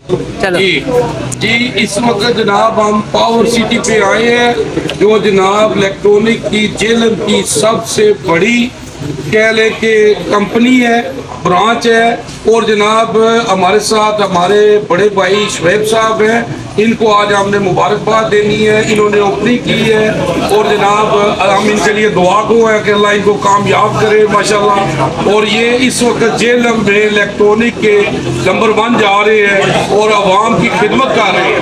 जी इस वक्त जनाब हम पावर सिटी पे आए हैं, जो जनाब इलेक्ट्रॉनिक की जेलम की सबसे बड़ी कह ले के कंपनी है, ब्रांच है। और जनाब हमारे साथ हमारे बड़े भाई शुएब साहब हैं, इनको आज हमने मुबारकबाद देनी है, इन्होंने ओपनिंग की है। और जनाब हम इनके लिए दुआ को है कि अल्लाह इनको कामयाब करे माशाल्लाह। और ये इस वक्त जेलम में इलेक्ट्रॉनिक के नंबर 1 जा रहे हैं और आवाम की खिदमत कर रहे हैं,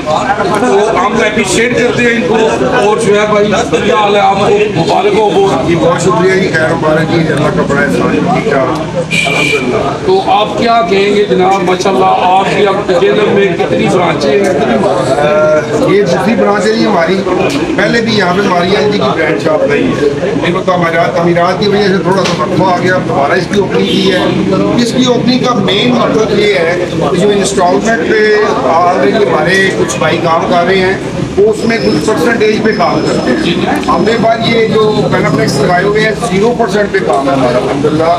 तो हम अप्रिशिएट करते हैं इनको। और शुएब भाई क्या हाल है, आपको मुबारक हो। बहुत शुक्रिया जी, खैर मुबारक जी, अल्लाह का बड़ा अल्हम्दुलिल्लाह। तो आप क्या कहेंगे जनाब, माशाल्लाह आपकी अब जेलम में कितनी ब्रांचें हैं? ये दूसरी ब्रांच है जी हमारी। पहले भी यहाँ पे हमारी एल जी की ब्रांच शॉप नहीं है, इनको तो अमीरात की वजह से थोड़ा सा वक्फा आ गया, दोबारा इसकी ओपनिंग की है। इसकी ओपनिंग का मेन मतलब ये है जो इंस्टॉलमेंट पे ऑलरेडी हमारे कुछ भाई काम कर रहे हैं, वो उसमें कुछ परसेंटेज पे काम करते हैं। हमने बाद ये जो बेनिफिट्स लगाए हुए हैं 0% पे काम है हमारा अल्हम्दुलिल्लाह।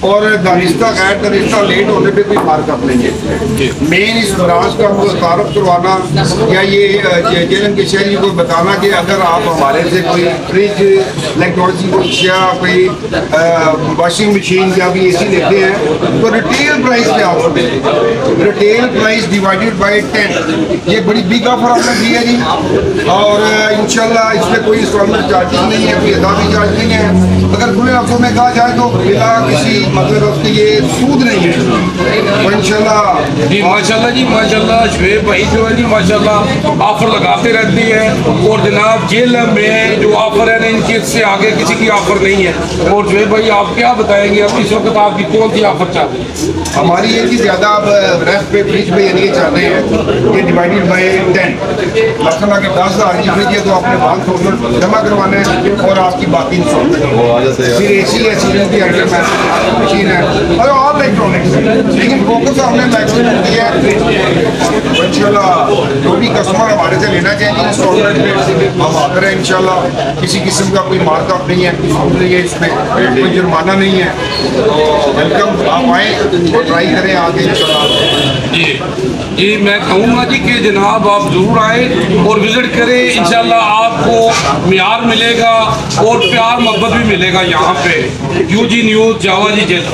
और दानिस्ता गैर दानिस्ता लेट होने पे कोई मार्कअप नहीं है। मेन इस ब्रांच का हमको तारुफ करवाना या ये जेलम के शहरी को बताना कि अगर आप हमारे से कोई फ्रिज इलेक्ट्रॉनिक को या कोई वॉशिंग मशीन या भी AC लेते हैं तो रिटेल प्राइस पे आपको मिलेगा। रिटेल प्राइस डिवाइडेड बाई 10, ये बड़ी बिग ऑफर आपने दी है जी। और इंशाल्लाह इसमें कोई इंस्टॉलमेंट चार्जेस नहीं है, कोई अदावी चार्ज नहीं है। अगर खुले लफ्ज़ों में कहा जाए तो बिना किसी मतलब उसकी ये सूद नहीं है। तो इंशाल्लाह जी माशाल्लाह जी माशाल्लाह, शुएब भाई जो है जी माशाल्लाह ऑफर लगाते रहती है। और जनाब जेलम में जो ऑफर है ना, इनकी इससे आगे किसी की ऑफर नहीं है। और शुएब भाई आप क्या बताएंगे, अब इस वक्त आपकी कौन सी ऑफर चल रही है? हमारी ये की ज़्यादा अब रेस्ट पे फ्रिज पे यानी चल रहे हैं, ये डिवाइडेड बाई 10। मतलब अगर 10,000 की फ्रिज है तो आपने 500 जमा करवाना है और आपकी बाकी इंस्टॉलमेंट। फिर AC है, सीलिंग की मशीन है और ऑल इलेक्ट्रॉनिक्स, लेकिन फोकस हमने मैक्सिमम किया है। इंशाल्लाह जो भी कस्टमर हमारे से लेना चाहेंगे इंस्टॉलमेंट में हम आते हैं इंशाल्लाह। किसी किस्म का कोई मार्कअप नहीं है, इसलिए इसमें कोई जुर्माना नहीं है। तो वेलकम, आप आएँ और ट्राई करें आगे इंशाल्लाह। जी मैं कहूँगा जी कि जनाब आप ज़रूर आए और विज़िट करें, इंशाल्लाह आपको मियार मिलेगा और प्यार मोहब्बत भी मिलेगा यहाँ पे। UG न्यूज़ जावा जी जेल।